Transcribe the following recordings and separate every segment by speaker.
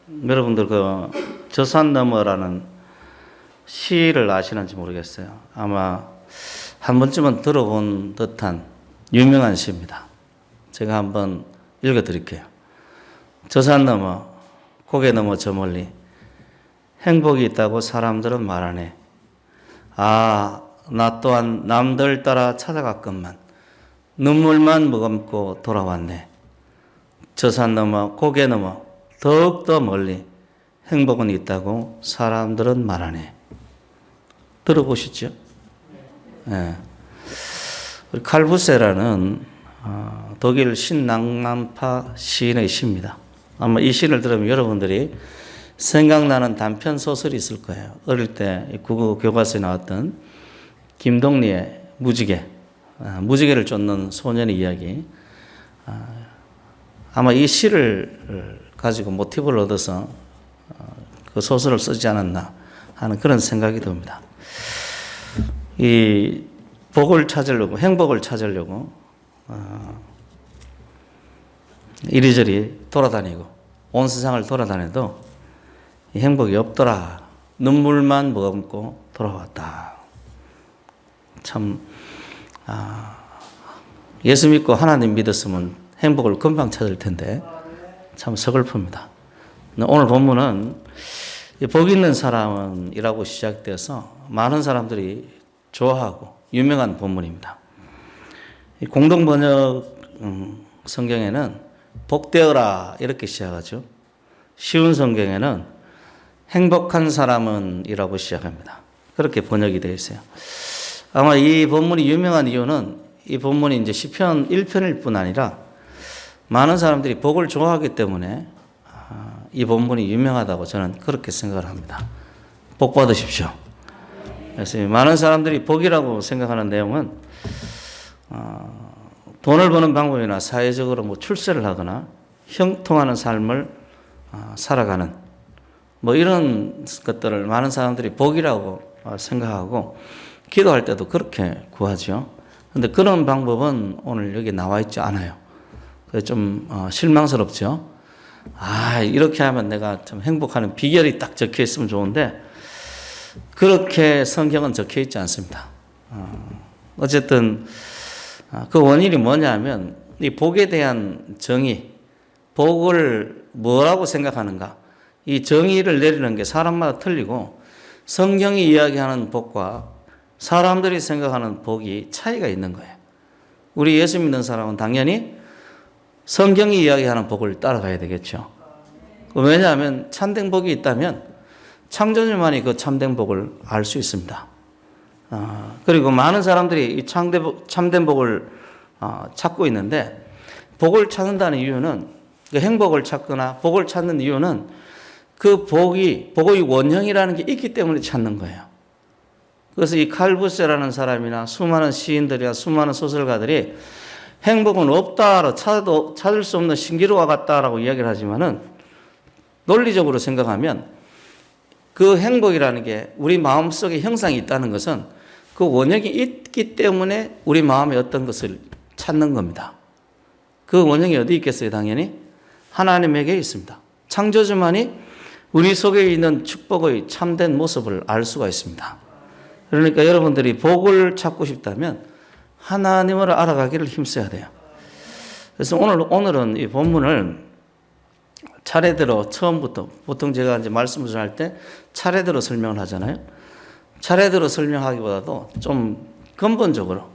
Speaker 1: 여러분들 저 산 너머라는 시를 아시는지 모르겠어요. 아마 한 번쯤은 들어본 듯한 유명한 시입니다. 제가 한번 읽어 드릴게요. 저 산 너머 고개 넘어 저 멀리 행복이 있다고 사람들은 말하네. 아, 나 또한 남들 따라 찾아갔건만 눈물만 머금고 돌아왔네. 저 산 너머 고개 넘어 더욱더 멀리 행복은 있다고 사람들은 말하네. 들어보시죠? 네. 우리 칼부세라는 독일 신낭만파 시인의 시입니다. 아마 이 시를 들으면 여러분들이 생각나는 단편 소설이 있을 거예요. 어릴 때 국어 교과서에 나왔던 김동리의 무지개, 무지개를 쫓는 소년의 이야기. 아마 이 시를 가지고 모티브를 얻어서 그 소설을 쓰지 않았나 하는 그런 생각이 듭니다. 이 복을 찾으려고, 행복을 찾으려고 이리저리 돌아다니고 온 세상을 돌아다녀도 이 행복이 없더라. 눈물만 머금고 돌아왔다. 참 예수 믿고 하나님 믿었으면 행복을 금방 찾을 텐데 참 서글픕니다. 오늘 본문은 복 있는 사람이라고 시작돼서 많은 사람들이 좋아하고 유명한 본문입니다. 공동 번역 성경에는 복되어라 이렇게 시작하죠. 쉬운 성경에는 행복한 사람은 이라고 시작합니다. 그렇게 번역이 되어 있어요. 아마 이 본문이 유명한 이유는 이 본문이 이제 시편 1편일 뿐 아니라 많은 사람들이 복을 좋아하기 때문에 이 본문이 유명하다고 저는 그렇게 생각을 합니다. 복 받으십시오. 그래서 많은 사람들이 복이라고 생각하는 내용은 돈을 버는 방법이나 사회적으로 뭐 출세를 하거나 형통하는 삶을 살아가는 뭐 이런 것들을 많은 사람들이 복이라고 생각하고 기도할 때도 그렇게 구하죠. 그런데 그런 방법은 오늘 여기 나와 있지 않아요. 그래서 좀 실망스럽죠. 이렇게 하면 내가 좀 행복하는 비결이 딱 적혀 있으면 좋은데 그렇게 성경은 적혀 있지 않습니다. 어쨌든 그 원인이 뭐냐면 이 복에 대한 정의, 복을 뭐라고 생각하는가, 이 정의를 내리는 게 사람마다 틀리고 성경이 이야기하는 복과 사람들이 생각하는 복이 차이가 있는 거예요. 우리 예수 믿는 사람은 당연히 성경이 이야기하는 복을 따라가야 되겠죠. 왜냐하면 참된 복이 있다면 창조주만이 그 참된 복을 알 수 있습니다. 그리고 많은 사람들이 이 참된 복을 찾고 있는데 복을 찾는다는 이유는 그 행복을 찾거나 복을 찾는 이유는 그 복의 원형이라는 게 있기 때문에 찾는 거예요. 그래서 이 칼부세라는 사람이나 수많은 시인들이나 수많은 소설가들이 행복은 없다, 찾아도 찾을 수 없는 신기루와 같다라고 이야기를 하지만은 논리적으로 생각하면 그 행복이라는 게 우리 마음속에 형상이 있다는 것은 그 원형이 있기 때문에 우리 마음에 어떤 것을 찾는 겁니다. 그 원형이 어디 있겠어요? 당연히 하나님에게 있습니다. 창조주만이 우리 속에 있는 축복의 참된 모습을 알 수가 있습니다. 그러니까 여러분들이 복을 찾고 싶다면 하나님을 알아가기를 힘써야 돼요. 그래서 오늘은 이 본문을 차례대로 처음부터 보통 제가 이제 말씀을 할 때 차례대로 설명을 하잖아요. 차례대로 설명하기보다도 좀 근본적으로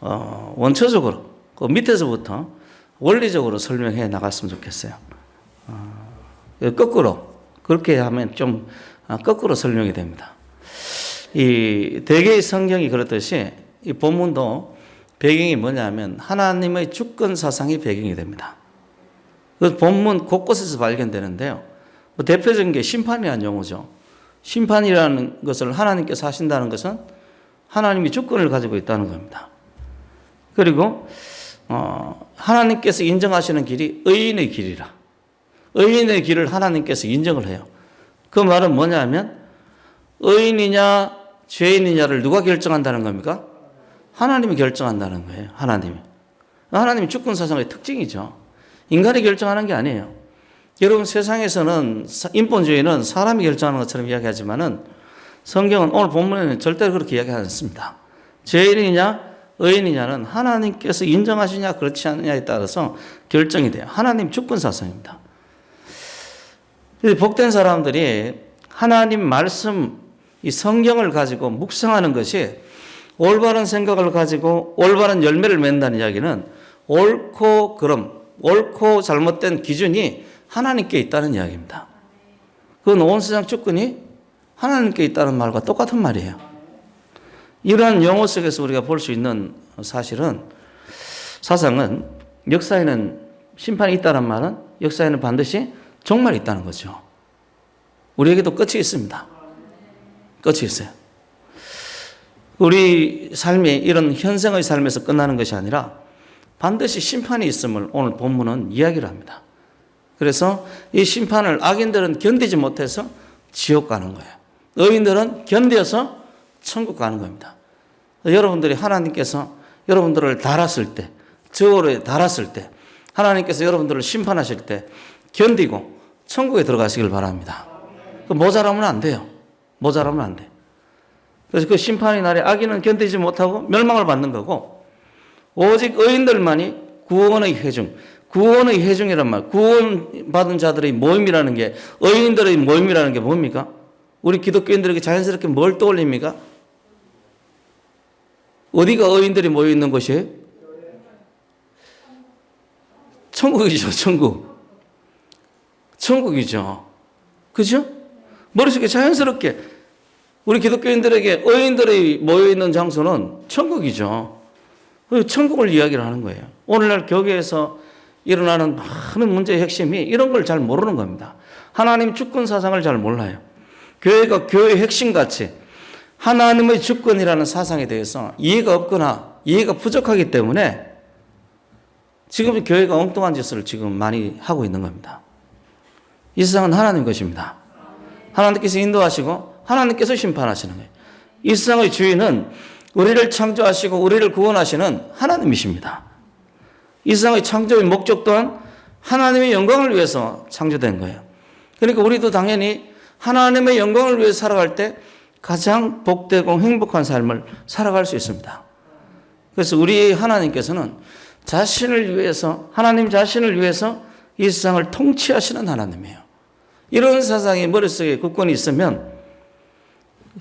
Speaker 1: 원초적으로 그 밑에서부터 원리적으로 설명해 나갔으면 좋겠어요. 거꾸로 그렇게 하면 좀 거꾸로 설명이 됩니다. 이 대개의 성경이 그렇듯이 이 본문도 배경이 뭐냐면 하나님의 주권 사상이 배경이 됩니다. 그 본문 곳곳에서 발견되는데요. 대표적인 게 심판이라는 용어죠. 심판이라는 것을 하나님께서 하신다는 것은 하나님이 주권을 가지고 있다는 겁니다. 그리고 하나님께서 인정하시는 길이 의인의 길이라. 의인의 길을 하나님께서 인정을 해요. 그 말은 뭐냐면 의인이냐 죄인이냐를 누가 결정한다는 겁니까? 하나님이 결정한다는 거예요. 하나님이 주권 사상의 특징이죠. 인간이 결정하는 게 아니에요. 여러분 세상에서는 인본주의는 사람이 결정하는 것처럼 이야기하지만은 성경은 오늘 본문에는 절대로 그렇게 이야기하지 않습니다. 죄인이냐 의인이냐는 하나님께서 인정하시냐 그렇지 않느냐에 따라서 결정이 돼요. 하나님 주권 사상입니다. 복된 사람들이 하나님 말씀 이 성경을 가지고 묵상하는 것이 올바른 생각을 가지고 올바른 열매를 맺는다는 이야기는 옳고 그름, 옳고 잘못된 기준이 하나님께 있다는 이야기입니다. 그건 온 세상 주권이 하나님께 있다는 말과 똑같은 말이에요. 이러한 용어 속에서 우리가 볼 수 있는 사상은 역사에는 심판이 있다는 말은 역사에는 반드시 종말이 있다는 거죠. 우리에게도 끝이 있습니다. 끝이 있어요. 우리 삶이 이런 현생의 삶에서 끝나는 것이 아니라 반드시 심판이 있음을 오늘 본문은 이야기를 합니다. 그래서 이 심판을 악인들은 견디지 못해서 지옥 가는 거예요. 의인들은 견뎌서 천국 가는 겁니다. 여러분들이 하나님께서 여러분들을 달았을 때, 저울에 달았을 때, 하나님께서 여러분들을 심판하실 때 견디고 천국에 들어가시길 바랍니다. 모자라면 안 돼요. 모자라면 안 돼. 그래서 그 심판의 날에 악인은 견디지 못하고 멸망을 받는 거고, 오직 의인들만이 구원의 회중, 구원의 회중이란 말, 구원받은 자들의 모임이라는 게, 의인들의 모임이라는 게 뭡니까? 우리 기독교인들에게 자연스럽게 뭘 떠올립니까? 어디가 의인들이 모여 있는 곳이에요? 천국이죠, 천국. 천국이죠. 그죠? 머릿속에 자연스럽게 우리 기독교인들에게 의인들이 모여 있는 장소는 천국이죠. 천국을 이야기를 하는 거예요. 오늘날 교회에서 일어나는 많은 문제의 핵심이 이런 걸 잘 모르는 겁니다. 하나님 주권 사상을 잘 몰라요. 교회가 교회의 핵심같이 하나님의 주권이라는 사상에 대해서 이해가 없거나 이해가 부족하기 때문에 지금 교회가 엉뚱한 짓을 지금 많이 하고 있는 겁니다. 이 세상은 하나님 것입니다. 하나님께서 인도하시고 하나님께서 심판하시는 거예요. 이 세상의 주인은 우리를 창조하시고 우리를 구원하시는 하나님이십니다. 이 세상의 창조의 목적 또한 하나님의 영광을 위해서 창조된 거예요. 그러니까 우리도 당연히 하나님의 영광을 위해 살아갈 때 가장 복되고 행복한 삶을 살아갈 수 있습니다. 그래서 우리 하나님께서는 자신을 위해서, 하나님 자신을 위해서 이 세상을 통치하시는 하나님이에요. 이런 사상이 머릿속에 굳건히 있으면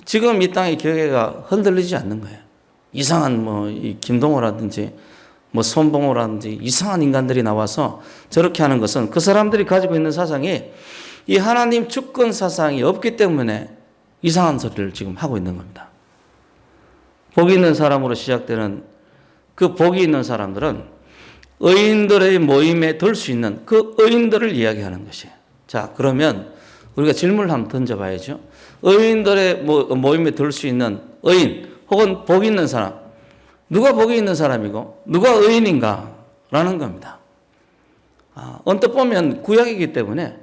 Speaker 1: 지금 이 땅의 교회가 흔들리지 않는 거예요. 이상한 이 김동호라든지 손봉호라든지 이상한 인간들이 나와서 저렇게 하는 것은 그 사람들이 가지고 있는 사상이 이 하나님 주권 사상이 없기 때문에 이상한 소리를 지금 하고 있는 겁니다. 복이 있는 사람으로 시작되는 그 복이 있는 사람들은 의인들의 모임에 들 수 있는 그 의인들을 이야기하는 것이에요. 자, 그러면 우리가 질문을 한번 던져봐야죠. 의인들의 모임에 들 수 있는 의인 혹은 복이 있는 사람, 누가 복이 있는 사람이고 누가 의인인가 라는 겁니다. 언뜻 보면 구약이기 때문에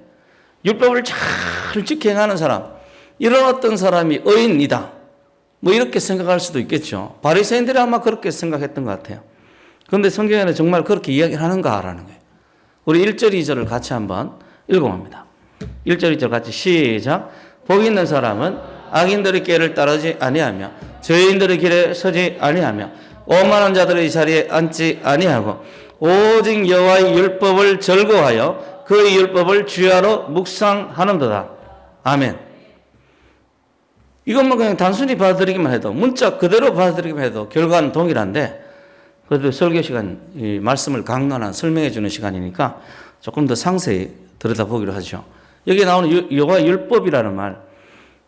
Speaker 1: 율법을 잘 지켜 행하는 사람, 이런 어떤 사람이 의인이다 이렇게 생각할 수도 있겠죠. 바리새인들이 아마 그렇게 생각했던 것 같아요. 그런데 성경에는 정말 그렇게 이야기를 하는가라는 거예요. 우리 1절 2절을 같이 한번 읽어봅니다. 1절 2절 같이 시작. 복 있는 사람은 악인들의 길을 따르지 아니하며 죄인들의 길에 서지 아니하며 오만한 자들의 자리에 앉지 아니하고 오직 여호와의 율법을 즐거워하여 그의 율법을 주야로 묵상하는도다. 아멘. 이것만 그냥 단순히 받아들이기만 해도, 문자 그대로 받아들이기만 해도 결과는 동일한데, 그래도 설교 시간, 이 말씀을 강론한 설명해 주는 시간이니까 조금 더 상세히 들여다보기로 하죠. 여기 나오는 여호와의 율법이라는 말,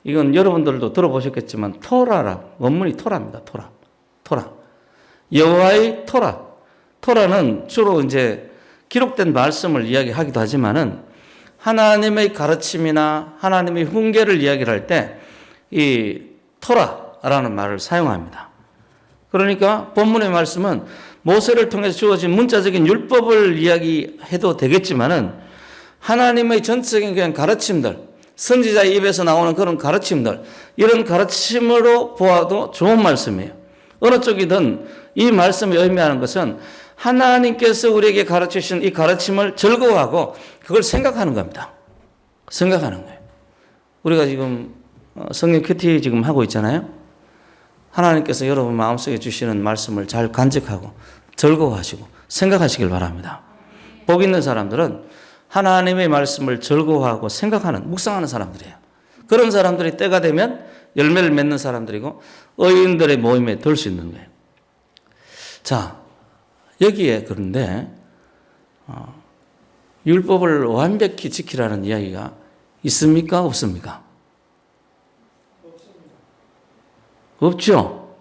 Speaker 1: 이건 여러분들도 들어보셨겠지만 토라라, 원문이 토라입니다. 토라. 여호와의 토라. 토라는 주로 이제 기록된 말씀을 이야기하기도 하지만은 하나님의 가르침이나 하나님의 훈계를 이야기를 할 때 이 토라라는 말을 사용합니다. 그러니까 본문의 말씀은 모세를 통해서 주어진 문자적인 율법을 이야기해도 되겠지만은 하나님의 전적인 그냥 가르침들, 선지자의 입에서 나오는 그런 가르침들, 이런 가르침으로 보아도 좋은 말씀이에요. 어느 쪽이든 이 말씀이 의미하는 것은 하나님께서 우리에게 가르치신 이 가르침을 즐거워하고 그걸 생각하는 겁니다. 생각하는 거예요. 우리가 지금 성경 큐티 지금 하고 있잖아요. 하나님께서 여러분 마음속에 주시는 말씀을 잘 간직하고 즐거워하시고 생각하시길 바랍니다. 복 있는 사람들은 하나님의 말씀을 즐거워하고 생각하는, 묵상하는 사람들이에요. 그런 사람들이 때가 되면 열매를 맺는 사람들이고 의인들의 모임에 들 수 있는 거예요. 자, 여기에 그런데 율법을 완벽히 지키라는 이야기가 있습니까? 없습니까? 없죠?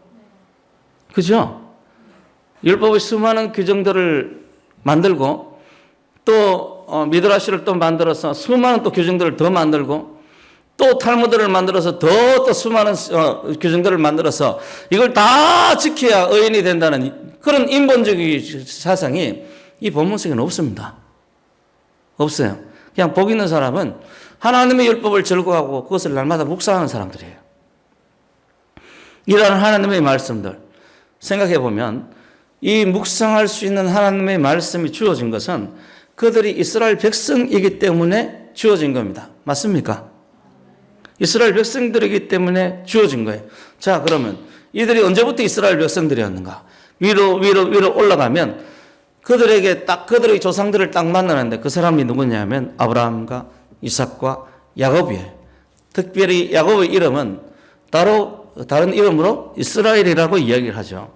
Speaker 1: 그죠? 율법의 수많은 규정들을 만들고 또 미드라시를 또 만들어서 수많은 또 규정들을 더 만들고 또 탈무드를 만들어서 또 수많은 규정들을 만들어서 이걸 다 지켜야 의인이 된다는 그런 인본주의 사상이 이 본문 속에는 없습니다. 없어요. 그냥 복 있는 사람은 하나님의 율법을 즐거워하고 그것을 날마다 묵상하는 사람들이에요. 이러한 하나님의 말씀들 생각해 보면 이 묵상할 수 있는 하나님의 말씀이 주어진 것은 그들이 이스라엘 백성이기 때문에 주어진 겁니다. 맞습니까? 이스라엘 백성들이기 때문에 주어진 거예요. 자, 그러면 이들이 언제부터 이스라엘 백성들이었는가? 위로 올라가면 그들에게 딱 그들의 조상들을 딱 만나는데 그 사람이 누구냐면 아브라함과 이삭과 야곱이에요. 특별히 야곱의 이름은 다른 이름으로 이스라엘이라고 이야기를 하죠.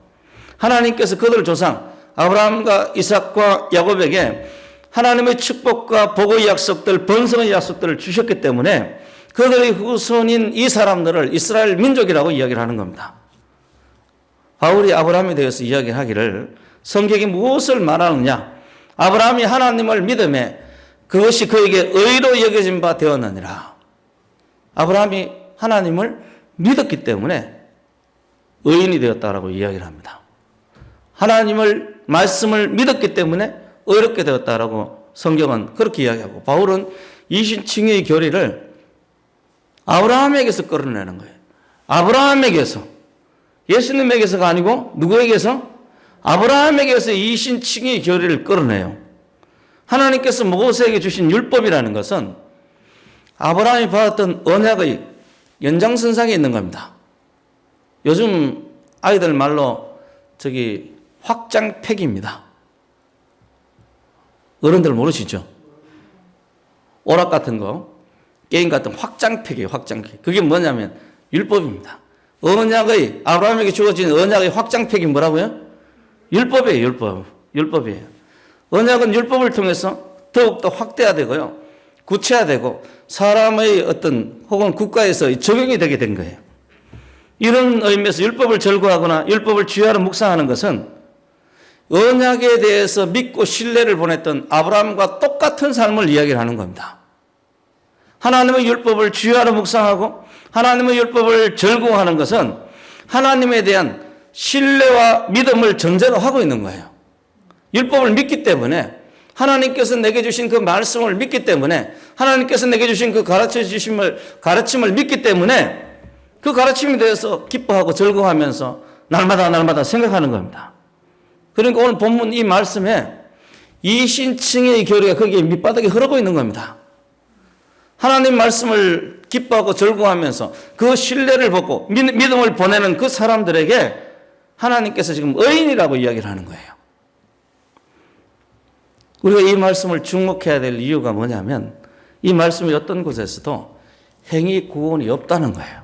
Speaker 1: 하나님께서 그들 조상 아브라함과 이삭과 야곱에게 하나님의 축복과 복의 약속들, 번성의 약속들을 주셨기 때문에 그들의 후손인 이 사람들을 이스라엘 민족이라고 이야기를 하는 겁니다. 바울이 아브라함에 대해서 이야기하기를 성경이 무엇을 말하느냐? 아브라함이 하나님을 믿음에 그것이 그에게 의로 여겨진 바 되었느니라. 아브라함이 하나님을 믿었기 때문에 의인이 되었다라고 이야기를 합니다. 하나님을 말씀을 믿었기 때문에 의롭게 되었다라고 성경은 그렇게 이야기하고 바울은 이신칭의 교리를 아브라함에게서 끌어내는 거예요. 아브라함에게서, 예수님에게서가 아니고 누구에게서? 아브라함에게서 이신칭의 교리를 끌어내요. 하나님께서 모세에게 주신 율법이라는 것은 아브라함이 받았던 언약의 연장선상에 있는 겁니다. 요즘 아이들 말로 확장팩입니다. 어른들 모르시죠? 오락 같은 거, 게임 같은 확장팩이에요. 확장팩. 그게 뭐냐면 율법입니다. 언약의 아브라함에게 주어진 언약의 확장팩이 뭐라고요? 율법이에요. 율법이에요. 언약은 율법을 통해서 더욱더 확대화되고요. 구체화되고 사람의 혹은 국가에서 적용이 되게 된 거예요. 이런 의미에서 율법을 절거하거나 율법을 주의하러 묵상하는 것은 언약에 대해서 믿고 신뢰를 보냈던 아브라함과 똑같은 삶을 이야기를 하는 겁니다. 하나님의 율법을 주의하러 묵상하고 하나님의 율법을 절거하는 것은 하나님에 대한 신뢰와 믿음을 전제로 하고 있는 거예요. 율법을 믿기 때문에 하나님께서 내게 주신 그 말씀을 믿기 때문에 하나님께서 내게 주신 그 가르침을 믿기 때문에 그 가르침에 대해서 기뻐하고 즐거워하면서 날마다 생각하는 겁니다. 그러니까 오늘 본문 이 말씀에 이신칭의 교리가 거기에 밑바닥에 흐르고 있는 겁니다. 하나님 말씀을 기뻐하고 즐거워하면서 그 신뢰를 받고 믿음을 보내는 그 사람들에게 하나님께서 지금 의인이라고 이야기를 하는 거예요. 우리가 이 말씀을 주목해야 될 이유가 뭐냐면 이 말씀이 어떤 곳에서도 행위 구원이 없다는 거예요.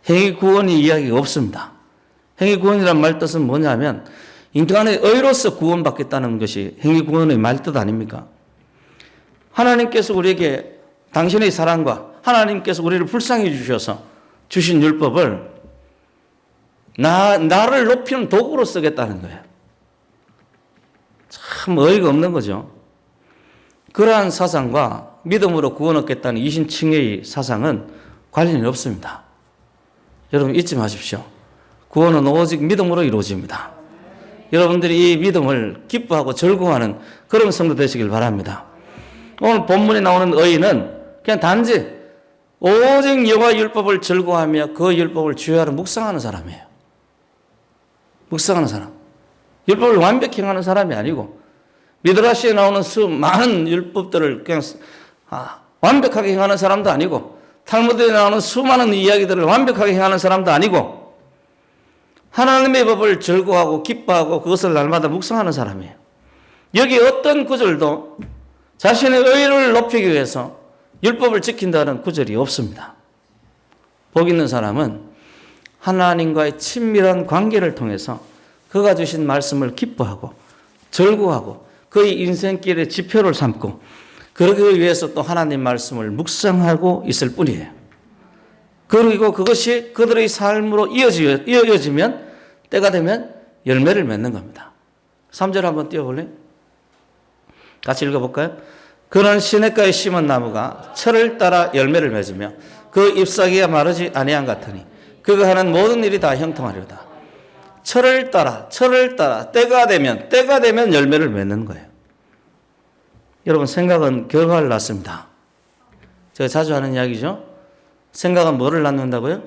Speaker 1: 행위 구원이 이야기가 없습니다. 행위 구원이란 말 뜻은 뭐냐면 인간의 의로서 구원받겠다는 것이 행위 구원의 말 뜻 아닙니까? 하나님께서 우리에게 당신의 사랑과 하나님께서 우리를 불쌍히 주셔서 주신 율법을 나를 높이는 도구로 쓰겠다는 거예요. 참 어이가 없는 거죠. 그러한 사상과 믿음으로 구원 얻겠다는 이신칭의 사상은 관련이 없습니다. 여러분 잊지 마십시오. 구원은 오직 믿음으로 이루어집니다. 여러분들이 이 믿음을 기뻐하고 즐거워하는 그런 성도 되시길 바랍니다. 오늘 본문에 나오는 의인은 그냥 단지 오직 여호와 율법을 즐거워하며 그 율법을 주의하러 묵상하는 사람이에요. 묵상하는 사람. 율법을 완벽히 행하는 사람이 아니고 미드라시에 나오는 수많은 율법들을 그냥 완벽하게 행하는 사람도 아니고, 탈무드에 나오는 수많은 이야기들을 완벽하게 행하는 사람도 아니고, 하나님의 법을 즐거워하고 기뻐하고 그것을 날마다 묵상하는 사람이에요. 여기 어떤 구절도 자신의 의를 높이기 위해서 율법을 지킨다는 구절이 없습니다. 복 있는 사람은 하나님과의 친밀한 관계를 통해서 그가 주신 말씀을 기뻐하고 즐거워하고 그의 인생길의 지표를 삼고 그러기 위해서 또 하나님 말씀을 묵상하고 있을 뿐이에요. 그리고 그것이 그들의 삶으로 이어지면 때가 되면 열매를 맺는 겁니다. 3절 한번 띄워볼래요? 같이 읽어볼까요? 그는 시냇가에 심은 나무가 철을 따라 열매를 맺으며 그 잎사귀가 마르지 아니한 같으니 그가 하는 모든 일이 다 형통하리로다. 철을 따라 때가 되면 열매를 맺는 거예요. 여러분, 생각은 결과를 낳습니다. 제가 자주 하는 이야기죠. 생각은 뭐를 낳는다고요?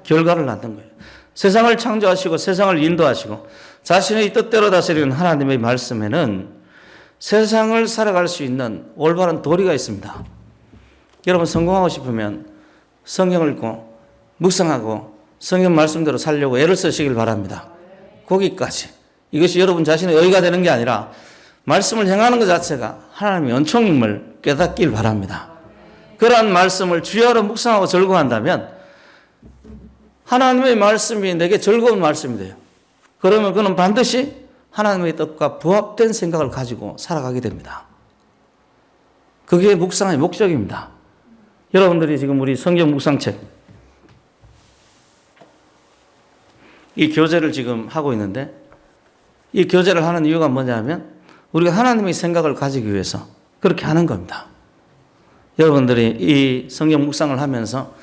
Speaker 1: 결과를 낳는 거예요. 세상을 창조하시고 세상을 인도하시고 자신의 뜻대로 다스리는 하나님의 말씀에는 세상을 살아갈 수 있는 올바른 도리가 있습니다. 여러분, 성공하고 싶으면 성경을 읽고 묵상하고 성경 말씀대로 살려고 애를 쓰시길 바랍니다. 거기까지. 이것이 여러분 자신의 의의가 되는 게 아니라 말씀을 행하는 것 자체가 하나님의 은총임을 깨닫길 바랍니다. 그러한 말씀을 주야로 묵상하고 즐거워한다면 하나님의 말씀이 내게 즐거운 말씀이 돼요. 그러면 그는 반드시 하나님의 뜻과 부합된 생각을 가지고 살아가게 됩니다. 그게 묵상의 목적입니다. 여러분들이 지금 우리 성경 묵상책 이 교재를 지금 하고 있는데 이 교재를 하는 이유가 뭐냐면 우리가 하나님의 생각을 가지기 위해서 그렇게 하는 겁니다. 여러분들이 이 성경 묵상을 하면서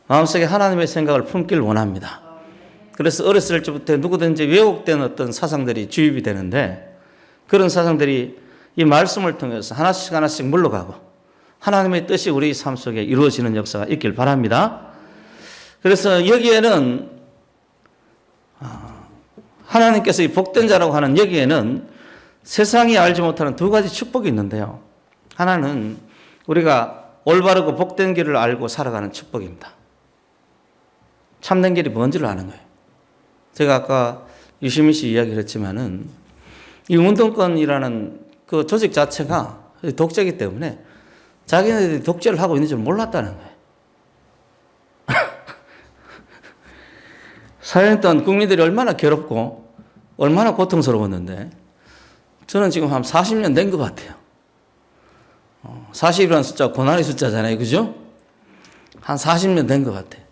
Speaker 1: 마음속에 하나님의 생각을 품길 원합니다. 그래서 어렸을 때부터 누구든지 왜곡된 어떤 사상들이 주입이 되는데 그런 사상들이 이 말씀을 통해서 하나씩 물러가고 하나님의 뜻이 우리 삶 속에 이루어지는 역사가 있길 바랍니다. 그래서 여기에는 하나님께서 이 복된 자라고 하는 여기에는 세상이 알지 못하는 두 가지 축복이 있는데요. 하나는 우리가 올바르고 복된 길을 알고 살아가는 축복입니다. 참된 길이 뭔지를 아는 거예요. 제가 아까 유시민 씨 이야기를 했지만은 이 운동권이라는 그 조직 자체가 독재이기 때문에 자기네들이 독재를 하고 있는 줄 몰랐다는 거예요. 4년 동안 국민들이 얼마나 괴롭고 얼마나 고통스러웠는데 저는 지금 한 40년 된 것 같아요. 40이라는 숫자가 고난의 숫자잖아요. 그죠? 한 40년 된 것 같아요.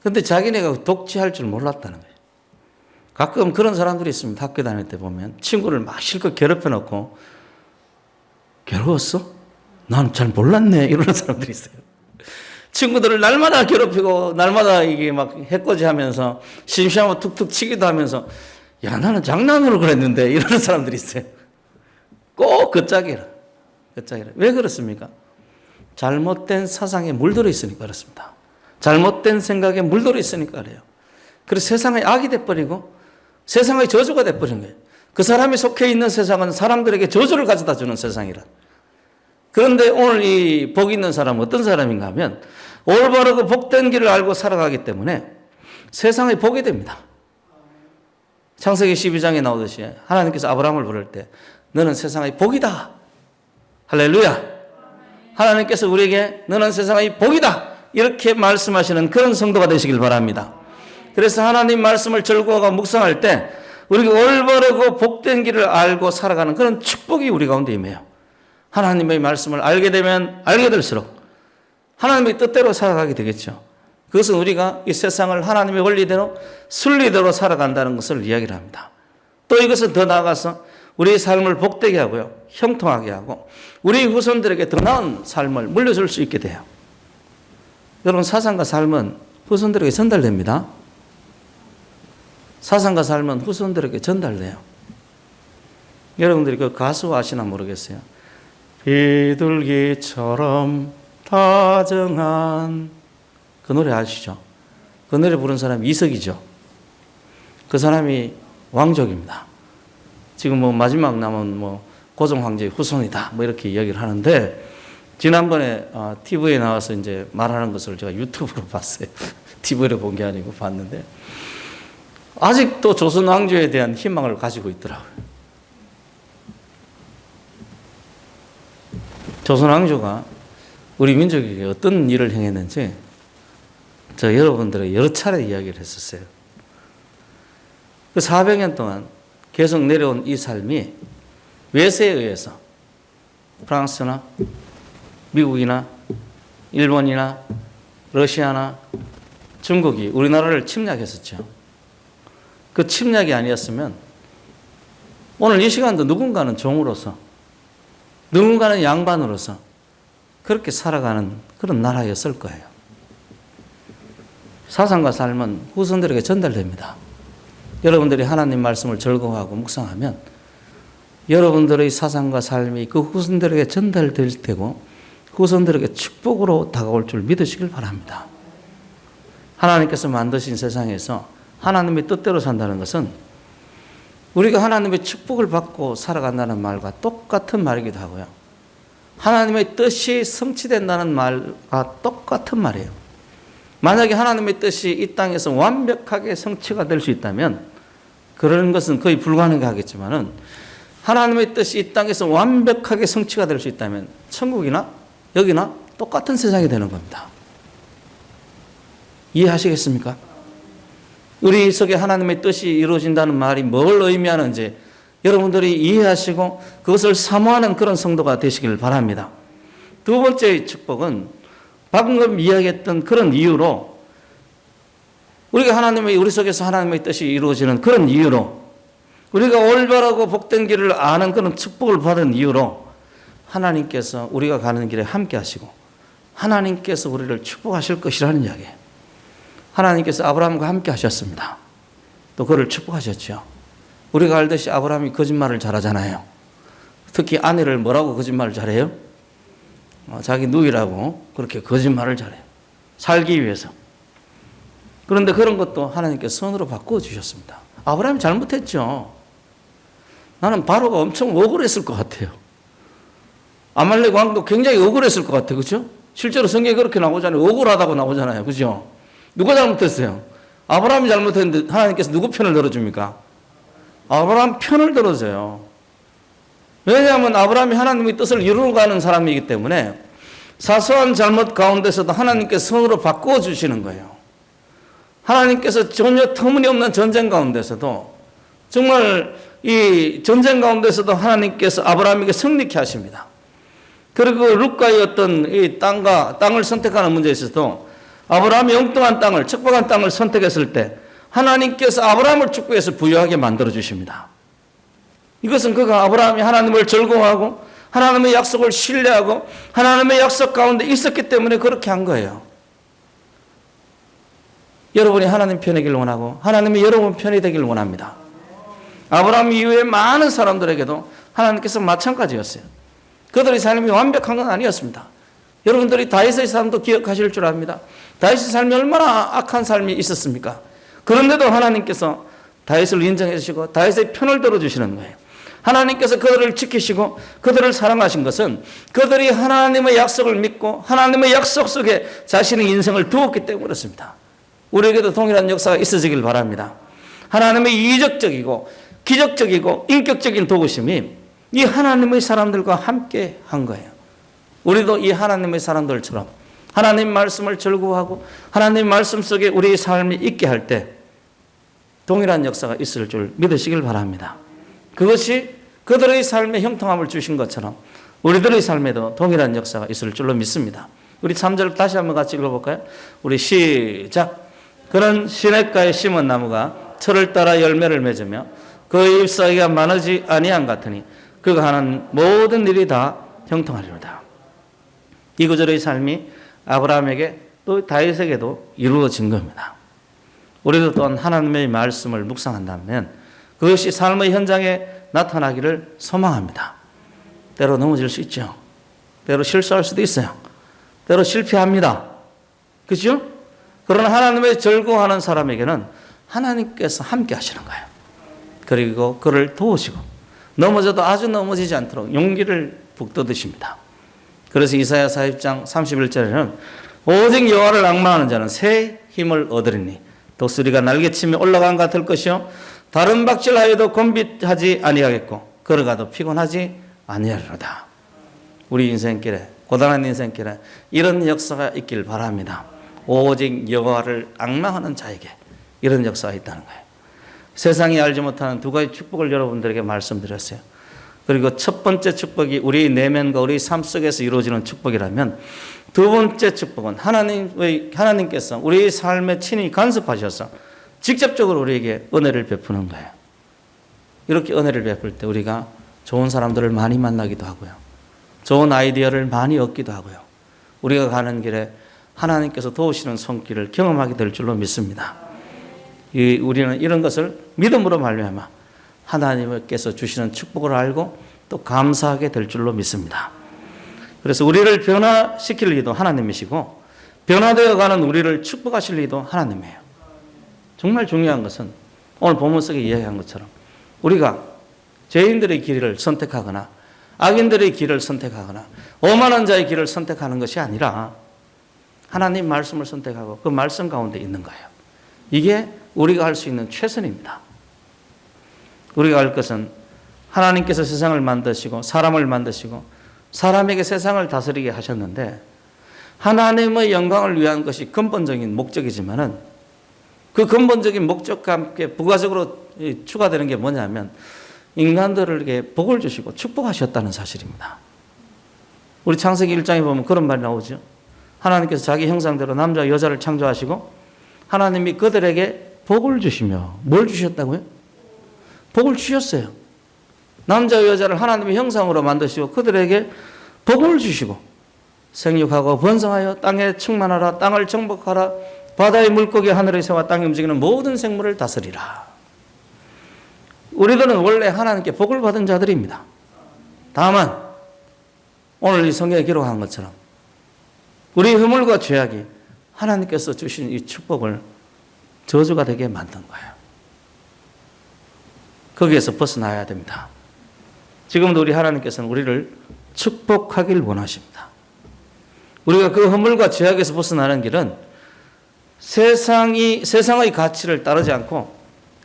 Speaker 1: 근데 자기네가 독재할 줄 몰랐다는 거예요. 가끔 그런 사람들이 있습니다. 학교 다닐 때 보면 친구를 막 실컷 괴롭혀 놓고 괴로웠어? 난 잘 몰랐네. 이러는 사람들이 있어요. 친구들을 날마다 괴롭히고 날마다 이게 막 해코지 하면서 심심하면 툭툭 치기도 하면서 야, 나는 장난으로 그랬는데 이러는 사람들이 있어요. 꼭 그 짝이라. 왜 그렇습니까? 잘못된 사상에 물들어 있으니까 그렇습니다. 잘못된 생각에 물들어 있으니까 그래요. 그래서 세상의 악이 돼버리고 세상의 저주가 돼버린 거예요. 그 사람이 속해 있는 세상은 사람들에게 저주를 가져다 주는 세상이라. 그런데 오늘 이 복 있는 사람은 어떤 사람인가 하면 올바르고 복된 길을 알고 살아가기 때문에 세상의 복이 됩니다. 창세기 12장에 나오듯이 하나님께서 아브라함을 부를 때 너는 세상의 복이다. 할렐루야. 하나님께서 우리에게 너는 세상의 복이다. 이렇게 말씀하시는 그런 성도가 되시길 바랍니다. 그래서 하나님 말씀을 즐거워하고 묵상할 때 우리가 올바르고 복된 길을 알고 살아가는 그런 축복이 우리 가운데 임해요. 하나님의 말씀을 알게 되면 알게 될수록 하나님의 뜻대로 살아가게 되겠죠. 그것은 우리가 이 세상을 하나님의 원리대로 순리대로 살아간다는 것을 이야기를 합니다. 또 이것은 더 나아가서 우리의 삶을 복되게 하고요. 형통하게 하고 우리 후손들에게 더 나은 삶을 물려줄 수 있게 돼요. 여러분, 사상과 삶은 후손들에게 전달됩니다. 사상과 삶은 후손들에게 전달돼요. 여러분들이 그 가수 아시나 모르겠어요. 비둘기처럼 다정한 그 노래 아시죠? 그 노래 부른 사람이 이석이죠. 그 사람이 왕족입니다. 지금 뭐 마지막 남은 뭐 고종 황제의 후손이다. 뭐 이렇게 이야기를 하는데 지난번에 TV에 나와서 이제 말하는 것을 제가 유튜브로 봤어요. TV로 본 게 아니고 봤는데 아직도 조선 왕조에 대한 희망을 가지고 있더라고요. 조선 왕조가 우리 민족에게 어떤 일을 행했는지 저 여러분들에게 여러 차례 이야기를 했었어요. 그 400년 동안 계속 내려온 이 삶이 외세에 의해서 프랑스나 미국이나 일본이나 러시아나 중국이 우리나라를 침략했었죠. 그 침략이 아니었으면 오늘 이 시간도 누군가는 종으로서 누군가는 양반으로서 그렇게 살아가는 그런 나라였을 거예요. 사상과 삶은 후손들에게 전달됩니다. 여러분들이 하나님 말씀을 즐거워하고 묵상하면 여러분들의 사상과 삶이 그 후손들에게 전달될 테고 후손들에게 축복으로 다가올 줄 믿으시길 바랍니다. 하나님께서 만드신 세상에서 하나님의 뜻대로 산다는 것은 우리가 하나님의 축복을 받고 살아간다는 말과 똑같은 말이기도 하고요. 하나님의 뜻이 성취된다는 말과 똑같은 말이에요. 만약에 하나님의 뜻이 이 땅에서 완벽하게 성취가 될 수 있다면 그런 것은 거의 불가능하겠지만은 하나님의 뜻이 이 땅에서 완벽하게 성취가 될 수 있다면 천국이나 여기나 똑같은 세상이 되는 겁니다. 이해하시겠습니까? 우리 속에 하나님의 뜻이 이루어진다는 말이 뭘 의미하는지 여러분들이 이해하시고 그것을 사모하는 그런 성도가 되시길 바랍니다. 두 번째의 축복은 방금 이야기했던 그런 이유로 우리가 우리 속에서 하나님의 뜻이 이루어지는 그런 이유로 우리가 올바르고 복된 길을 아는 그런 축복을 받은 이유로 하나님께서 우리가 가는 길에 함께 하시고 하나님께서 우리를 축복하실 것이라는 이야기예요. 하나님께서 아브라함과 함께 하셨습니다. 또 그를 축복하셨죠. 우리가 알듯이 아브라함이 거짓말을 잘하잖아요. 특히 아내를 뭐라고 거짓말을 잘해요? 자기 누이라고 그렇게 거짓말을 잘해요. 살기 위해서. 그런데 그런 것도 하나님께서 선으로 바꾸어 주셨습니다. 아브라함이 잘못했죠. 나는 바로가 엄청 억울했을 것 같아요. 아말렉 왕도 굉장히 억울했을 것 같아요. 그렇죠? 실제로 성경에 그렇게 나오잖아요. 억울하다고 나오잖아요. 그죠? 누가 잘못했어요? 아브라함이 잘못했는데 하나님께서 누구 편을 들어줍니까? 아브라함 편을 들어줘요. 왜냐하면 아브라함이 하나님의 뜻을 이루어가는 사람이기 때문에 사소한 잘못 가운데서도 하나님께서 선으로 바꾸어 주시는 거예요. 하나님께서 전혀 터무니없는 전쟁 가운데서도 정말 이 전쟁 가운데서도 하나님께서 아브라함에게 승리케 하십니다. 그리고 룻과의 어떤 이 땅을 선택하는 문제에 있어서도 아브라함이 엉뚱한 땅을, 척박한 땅을 선택했을 때 하나님께서 아브라함을 축복해서 부유하게 만들어 주십니다. 이것은 그가 아브라함이 하나님을 즐거워하고 하나님의 약속을 신뢰하고 하나님의 약속 가운데 있었기 때문에 그렇게 한 거예요. 여러분이 하나님 편이길 원하고 하나님이 여러분 편이 되길 원합니다. 아브라함 이후에 많은 사람들에게도 하나님께서 마찬가지였어요. 그들의 삶이 완벽한 건 아니었습니다. 여러분들이 다윗의 삶도 기억하실 줄 압니다. 다윗의 삶이 얼마나 악한 삶이 있었습니까? 그런데도 하나님께서 다윗을 인정해 주시고 다윗의 편을 들어주시는 거예요. 하나님께서 그들을 지키시고 그들을 사랑하신 것은 그들이 하나님의 약속을 믿고 하나님의 약속 속에 자신의 인생을 두었기 때문에 그렇습니다. 우리에게도 동일한 역사가 있어지길 바랍니다. 하나님의 이적적이고 기적적이고 인격적인 도우심이 이 하나님의 사람들과 함께 한 거예요. 우리도 이 하나님의 사람들처럼 하나님 말씀을 즐거워하고 하나님 말씀 속에 우리의 삶이 있게 할 때 동일한 역사가 있을 줄 믿으시길 바랍니다. 그것이 그들의 삶에 형통함을 주신 것처럼 우리들의 삶에도 동일한 역사가 있을 줄로 믿습니다. 우리 3절 다시 한번 같이 읽어볼까요? 우리 시작. 그는 시냇가에 심은 나무가 철을 따라 열매를 맺으며 그 잎사귀가 마르지 아니한 같으니 그가 하는 모든 일이 다 형통하리로다. 이 구절의 삶이 아브라함에게 또 다윗에게도 이루어진 겁니다. 우리도 또한 하나님의 말씀을 묵상한다면 그것이 삶의 현장에 나타나기를 소망합니다. 때로 넘어질 수 있죠. 때로 실수할 수도 있어요. 때로 실패합니다. 그렇죠? 그러나 하나님의 즐거워하는 사람에게는 하나님께서 함께 하시는 거예요. 그리고 그를 도우시고 넘어져도 아주 넘어지지 않도록 용기를 북돋으십니다. 그래서 이사야 40장 31절에는 오직 여호와를 앙망하는 자는 새 힘을 얻으리니 독수리가 날개치며 올라간 것 같을 것이요 다른 박질하여도 곤빗하지 아니하겠고 걸어가도 피곤하지 아니하리로다. 우리 인생길에, 고단한 인생길에 이런 역사가 있길 바랍니다. 오직 여호와를 앙망하는 자에게 이런 역사가 있다는 거예요. 세상이 알지 못하는 두 가지 축복을 여러분들에게 말씀드렸어요. 그리고 첫 번째 축복이 우리 내면과 우리 삶 속에서 이루어지는 축복이라면, 두 번째 축복은 하나님께서 우리 삶에 친히 간섭하셔서 직접적으로 우리에게 은혜를 베푸는 거예요. 이렇게 은혜를 베풀 때 우리가 좋은 사람들을 많이 만나기도 하고요, 좋은 아이디어를 많이 얻기도 하고요, 우리가 가는 길에 하나님께서 도우시는 손길을 경험하게 될 줄로 믿습니다. 우리는 이런 것을 믿음으로 말미암아 하나님께서 주시는 축복을 알고 또 감사하게 될 줄로 믿습니다. 그래서 우리를 변화시킬 이도 하나님이시고 변화되어 가는 우리를 축복하실 이도 하나님이에요. 정말 중요한 것은 오늘 본문 속에 이야기한 것처럼 우리가 죄인들의 길을 선택하거나 악인들의 길을 선택하거나 오만한 자의 길을 선택하는 것이 아니라 하나님 말씀을 선택하고 그 말씀 가운데 있는 거예요. 이게 우리가 할 수 있는 최선입니다. 우리가 할 것은 하나님께서 세상을 만드시고 사람을 만드시고 사람에게 세상을 다스리게 하셨는데 하나님의 영광을 위한 것이 근본적인 목적이지만은 그 근본적인 목적과 함께 부가적으로 추가되는 게 뭐냐면 인간들에게 복을 주시고 축복하셨다는 사실입니다. 우리 창세기 1장에 보면 그런 말이 나오죠. 하나님께서 자기 형상대로 남자와 여자를 창조하시고 하나님이 그들에게 복을 주시며, 뭘 주셨다고요? 복을 주셨어요. 남자와 여자를 하나님의 형상으로 만드시고 그들에게 복을 주시고 생육하고 번성하여 땅에 충만하라, 땅을 정복하라, 바다의 물고기, 하늘의 새와 땅에 움직이는 모든 생물을 다스리라. 우리들은 원래 하나님께 복을 받은 자들입니다. 다만 오늘 이 성경에 기록한 것처럼 우리 허물과 죄악이 하나님께서 주신 이 축복을 저주가 되게 만든 거예요. 거기에서 벗어나야 됩니다. 지금도 우리 하나님께서는 우리를 축복하길 원하십니다. 우리가 그 허물과 죄악에서 벗어나는 길은 세상의 가치를 따르지 않고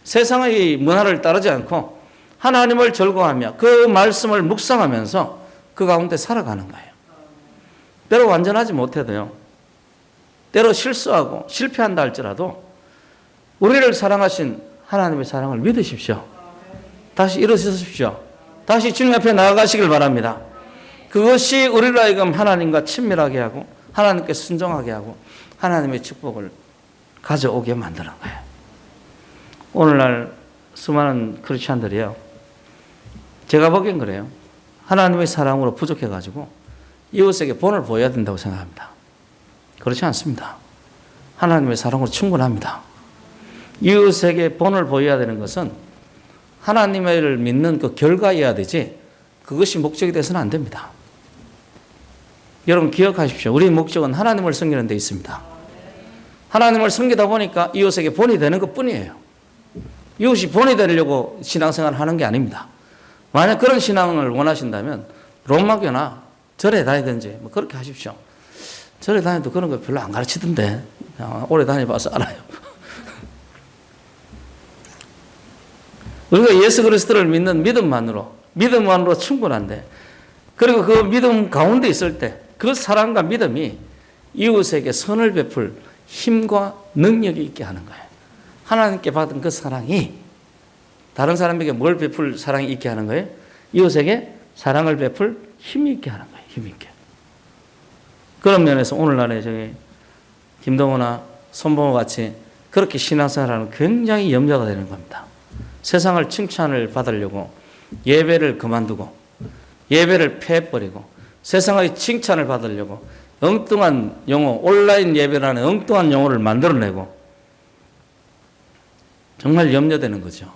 Speaker 1: 세상의 문화를 따르지 않고 하나님을 절거하며 그 말씀을 묵상하면서 그 가운데 살아가는 거예요. 때로 완전하지 못해도요, 때로 실수하고 실패한다 할지라도 우리를 사랑하신 하나님의 사랑을 믿으십시오. 다시 일어서십시오. 다시 주님 앞에 나아가시길 바랍니다. 그것이 우리를 하여금 하나님과 친밀하게 하고 하나님께 순종하게 하고 하나님의 축복을 가져오게 만드는 거예요. 오늘날 수많은 크리스찬들이요, 제가 보기엔 그래요. 하나님의 사랑으로 부족해가지고 이웃에게 본을 보여야 된다고 생각합니다. 그렇지 않습니다. 하나님의 사랑으로 충분합니다. 이웃에게 본을 보여야 되는 것은 하나님을 믿는 그 결과여야 되지 그것이 목적이 돼서는 안 됩니다. 여러분 기억하십시오. 우리의 목적은 하나님을 섬기는 데 있습니다. 하나님을 섬기다 보니까 이웃에게 본이 되는 것뿐이에요. 이웃이 본이 되려고 신앙생활을 하는 게 아닙니다. 만약 그런 신앙을 원하신다면 로마교나 절에 다니든지 뭐 그렇게 하십시오. 절에 다녀도 그런 거 별로 안 가르치던데 오래 다녀봐서 알아요. 우리가 예수 그리스도를 믿는 믿음만으로 충분한데, 그리고 그 믿음 가운데 있을 때 그 사랑과 믿음이 이웃에게 선을 베풀 힘과 능력이 있게 하는 거예요. 하나님께 받은 그 사랑이 다른 사람에게 뭘 베풀 사랑이 있게 하는 거예요? 이웃에게 사랑을 베풀 힘이 있게 하는 거예요. 힘이 있게. 그런 면에서 오늘날에 저기 김동호나 손봉호 같이 그렇게 신앙생활하는 굉장히 염려가 되는 겁니다. 세상을 칭찬을 받으려고 예배를 그만두고 예배를 폐해버리고 세상의 칭찬을 받으려고 엉뚱한 용어, 온라인 예배라는 엉뚱한 용어를 만들어내고 정말 염려되는 거죠.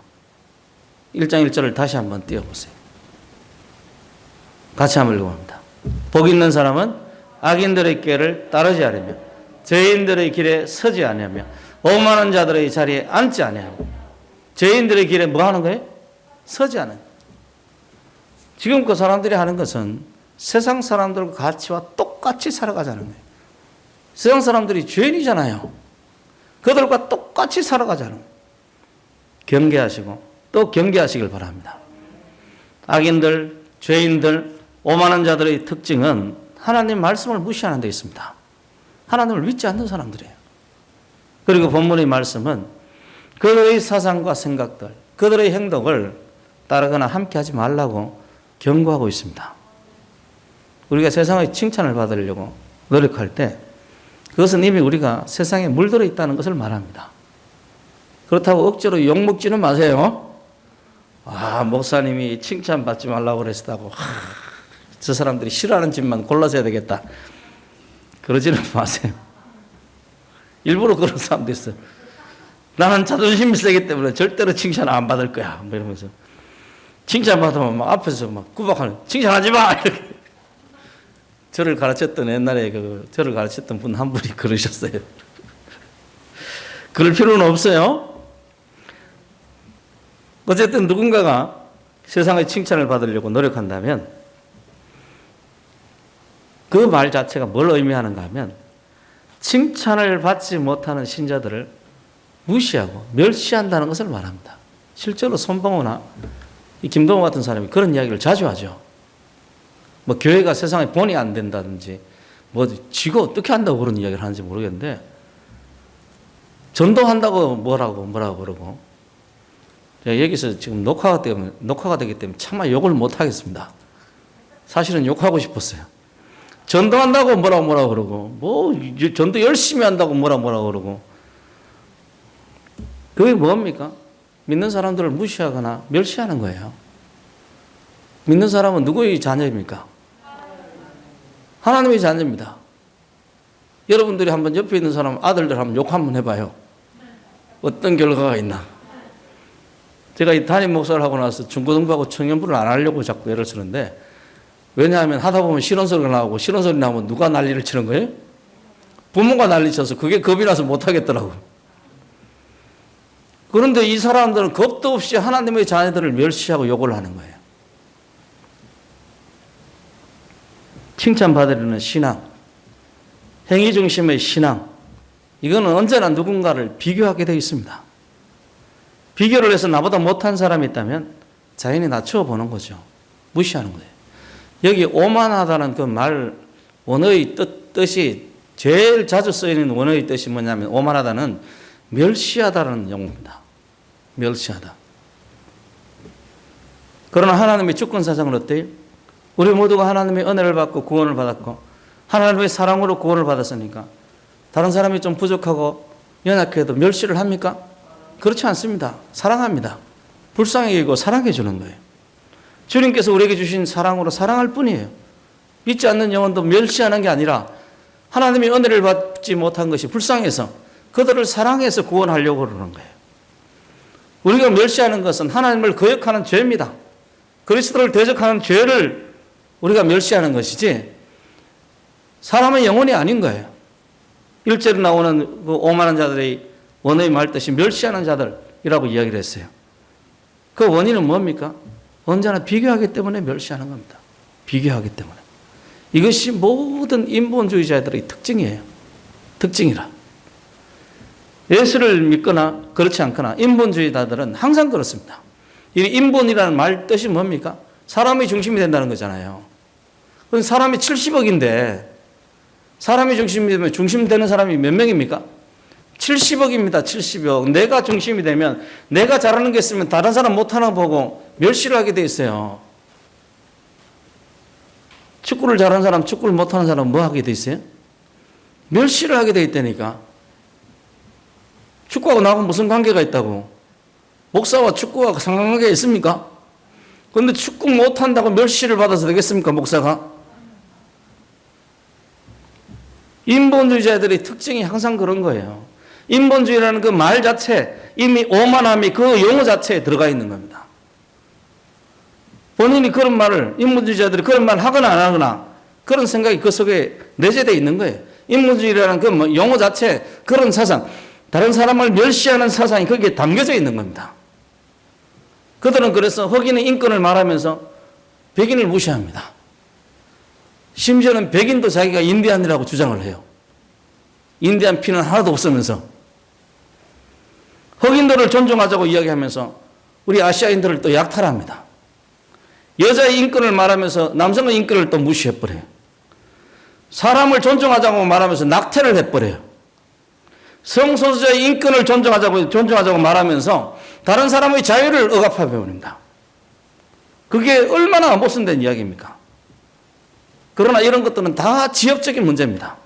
Speaker 1: 1장 1절을 다시 한번 띄워보세요. 같이 한번 읽어봅니다. 복 있는 사람은 악인들의 길을 따르지 않으며 죄인들의 길에 서지 않으며 오만한 자들의 자리에 앉지 않으며. 죄인들의 길에 뭐 하는 거예요? 서지 않아요. 지금 그 사람들이 하는 것은 세상 사람들과 가치와 똑같이 살아가자는 거예요. 세상 사람들이 죄인이잖아요. 그들과 똑같이 살아가자는 거예요. 경계하시고 또 경계하시길 바랍니다. 악인들, 죄인들, 오만한 자들의 특징은 하나님 말씀을 무시하는 데 있습니다. 하나님을 믿지 않는 사람들이에요. 그리고 본문의 말씀은 그들의 사상과 생각들, 그들의 행동을 따르거나 함께하지 말라고 경고하고 있습니다. 우리가 세상의 칭찬을 받으려고 노력할 때 그것은 이미 우리가 세상에 물들어 있다는 것을 말합니다. 그렇다고 억지로 욕먹지는 마세요. 목사님이 칭찬받지 말라고 그랬다고 저 사람들이 싫어하는 집만 골라서 해야 되겠다. 그러지는 마세요. 일부러 그런 사람도 있어요. 나는 자존심이 세기 때문에 절대로 칭찬 안 받을 거야. 뭐 이러면서 칭찬받으면 막 앞에서 막 구박하는, 칭찬하지 마! 이렇게. 저를 가르쳤던 옛날에 저를 가르쳤던 분 한 분이 그러셨어요. 그럴 필요는 없어요. 어쨌든 누군가가 세상의 칭찬을 받으려고 노력한다면 그 말 자체가 뭘 의미하는가 하면 칭찬을 받지 못하는 신자들을 무시하고 멸시한다는 것을 말합니다. 실제로 손봉호나 이 김동호 같은 사람이 그런 이야기를 자주 하죠. 뭐 교회가 세상에 본이 안 된다든지 뭐 지가 어떻게 한다고 그런 이야기를 하는지 모르겠는데 전도한다고 뭐라고 그러고 제가 여기서 지금 녹화가 되기 때문에 차마 욕을 못 하겠습니다. 사실은 욕하고 싶었어요. 전도한다고 뭐라고 그러고 뭐 전도 열심히 한다고 뭐라고 그러고 그게 뭡니까? 믿는 사람들을 무시하거나 멸시하는 거예요. 믿는 사람은 누구의 자녀입니까? 하나님의 자녀입니다. 여러분들이 한번 옆에 있는 사람 아들들 한번 욕 한번 해봐요. 어떤 결과가 있나? 제가 이 담임 목사를 하고 나서 중고등부하고 청년부를 안 하려고 자꾸 애를 쓰는데 왜냐하면 하다 보면 싫은 소리가 나오고 싫은 소리 나오면 누가 난리를 치는 거예요? 부모가 난리 쳐서 그게 겁이 나서 못 하겠더라고요. 그런데 이 사람들은 겁도 없이 하나님의 자녀들을 멸시하고 욕을 하는 거예요. 칭찬받으려는 신앙, 행위 중심의 신앙, 이거는 언제나 누군가를 비교하게 되어 있습니다. 비교를 해서 나보다 못한 사람이 있다면 자연히 낮추어 보는 거죠. 무시하는 거예요. 여기 오만하다는 그 말 원어의 뜻이 제일 자주 쓰이는 원어의 뜻이 뭐냐면 오만하다는 멸시하다라는 용어입니다. 멸시하다. 그러나 하나님의 주권 사상은 어때요? 우리 모두가 하나님의 은혜를 받고 구원을 받았고 하나님의 사랑으로 구원을 받았으니까 다른 사람이 좀 부족하고 연약해도 멸시를 합니까? 그렇지 않습니다. 사랑합니다. 불쌍히 여기고 사랑해 주는 거예요. 주님께서 우리에게 주신 사랑으로 사랑할 뿐이에요. 믿지 않는 영혼도 멸시하는 게 아니라 하나님의 은혜를 받지 못한 것이 불쌍해서 그들을 사랑해서 구원하려고 그러는 거예요. 우리가 멸시하는 것은 하나님을 거역하는 죄입니다. 그리스도를 대적하는 죄를 우리가 멸시하는 것이지 사람의 영혼이 아닌 거예요. 1절에 나오는 그 오만한 자들의 원어의 말뜻이 멸시하는 자들이라고 이야기를 했어요. 그 원인은 뭡니까? 언제나 비교하기 때문에 멸시하는 겁니다. 비교하기 때문에. 이것이 모든 인본주의자들의 특징이에요. 특징이라. 예수를 믿거나 그렇지 않거나 인본주의자들은 항상 그렇습니다. 이 인본이라는 말 뜻이 뭡니까? 사람이 중심이 된다는 거잖아요. 그럼 사람이 70억인데 사람이 중심이 되면 중심되는 사람이 몇 명입니까? 70억입니다. 70억. 내가 중심이 되면 내가 잘하는 게 있으면 다른 사람 못하는 거 보고 멸시를 하게 돼 있어요. 축구를 잘하는 사람, 축구를 못하는 사람 뭐 하게 돼 있어요? 멸시를 하게 돼 있다니까. 축구하고 나하고 무슨 관계가 있다고? 목사와 축구와 상관관계가 있습니까? 그런데 축구 못한다고 멸시를 받아서 되겠습니까, 목사가? 인본주의자들의 특징이 항상 그런 거예요. 인본주의라는 그 말 자체, 이미 오만함이 그 용어 자체에 들어가 있는 겁니다. 본인이 그런 말을, 인본주의자들이 그런 말을 하거나 안 하거나 그런 생각이 그 속에 내재되어 있는 거예요. 인본주의라는 그 용어 자체, 그런 사상, 다른 사람을 멸시하는 사상이 거기에 담겨져 있는 겁니다. 그들은 그래서 흑인의 인권을 말하면서 백인을 무시합니다. 심지어는 백인도 자기가 인디안이라고 주장을 해요. 인디안 피는 하나도 없으면서. 흑인들을 존중하자고 이야기하면서 우리 아시아인들을 또 약탈합니다. 여자의 인권을 말하면서 남성의 인권을 또 무시해버려요. 사람을 존중하자고 말하면서 낙태를 해버려요. 성소수자의 인권을 존중하자고 말하면서 다른 사람의 자유를 억압해버립니다. 그게 얼마나 모순된 이야기입니까? 그러나 이런 것들은 다 지역적인 문제입니다.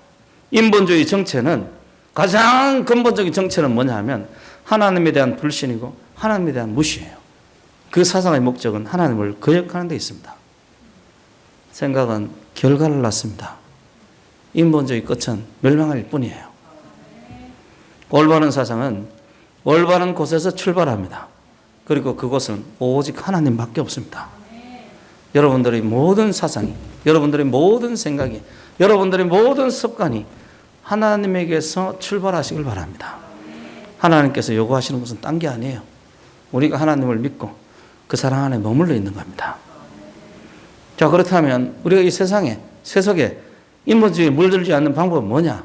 Speaker 1: 인본주의 정체는, 가장 근본적인 정체는 뭐냐 하면 하나님에 대한 불신이고 하나님에 대한 무시예요. 그 사상의 목적은 하나님을 거역하는 데 있습니다. 생각은 결과를 낳습니다. 인본주의 끝은 멸망할 뿐이에요. 올바른 사상은 올바른 곳에서 출발합니다. 그리고 그곳은 오직 하나님밖에 없습니다. 여러분들의 모든 사상이, 여러분들의 모든 생각이, 여러분들의 모든 습관이 하나님에게서 출발하시길 바랍니다. 하나님께서 요구하시는 것은 딴 게 아니에요. 우리가 하나님을 믿고 그 사랑 안에 머물러 있는 겁니다. 자, 그렇다면 우리가 이 세속에 인본주의에 물들지 않는 방법은 뭐냐?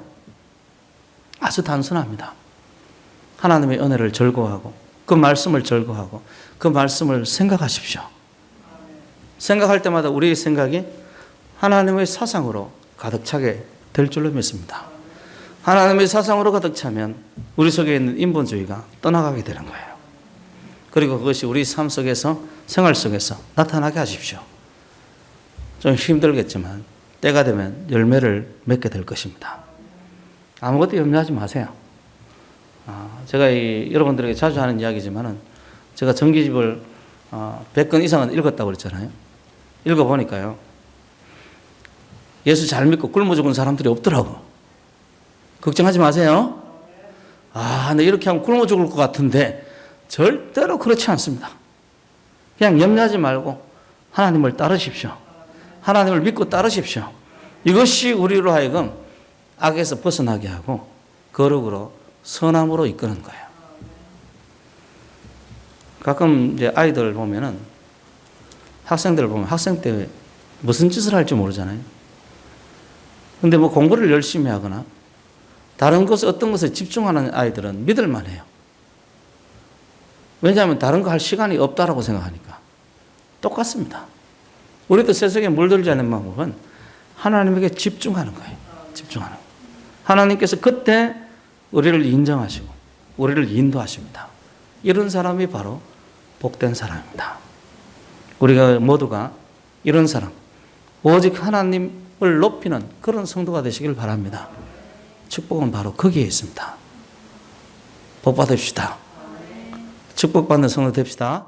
Speaker 1: 아주 단순합니다. 하나님의 은혜를 절거하고 그 말씀을 절거하고 그 말씀을 생각하십시오. 생각할 때마다 우리의 생각이 하나님의 사상으로 가득 차게 될 줄로 믿습니다. 하나님의 사상으로 가득 차면 우리 속에 있는 인본주의가 떠나가게 되는 거예요. 그리고 그것이 우리 삶 속에서, 생활 속에서 나타나게 하십시오. 좀 힘들겠지만 때가 되면 열매를 맺게 될 것입니다. 아무것도 염려하지 마세요. 제가 여러분들에게 자주 하는 이야기지만은 제가 전기집을 100권 이상은 읽었다고 그랬잖아요. 읽어보니까요, 예수 잘 믿고 굶어 죽은 사람들이 없더라고. 걱정하지 마세요. 근데 이렇게 하면 굶어 죽을 것 같은데 절대로 그렇지 않습니다. 그냥 염려하지 말고 하나님을 따르십시오. 하나님을 믿고 따르십시오. 이것이 우리로 하여금 악에서 벗어나게 하고 거룩으로 선함으로 이끄는 거예요. 가끔 이제 아이들 보면은, 학생들 보면 학생 때 무슨 짓을 할지 모르잖아요. 근데 뭐 공부를 열심히 하거나 다른 것에, 어떤 것에 집중하는 아이들은 믿을만 해요. 왜냐하면 다른 거 할 시간이 없다라고 생각하니까. 똑같습니다. 우리도 세상에 물들지 않는 방법은 하나님에게 집중하는 거예요. 집중하는 거예요. 하나님께서 그때 우리를 인정하시고 우리를 인도하십니다. 이런 사람이 바로 복된 사람입니다. 우리가 모두가 이런 사람, 오직 하나님을 높이는 그런 성도가 되시길 바랍니다. 축복은 바로 거기에 있습니다. 복 받읍시다. 축복받는 성도 됩시다.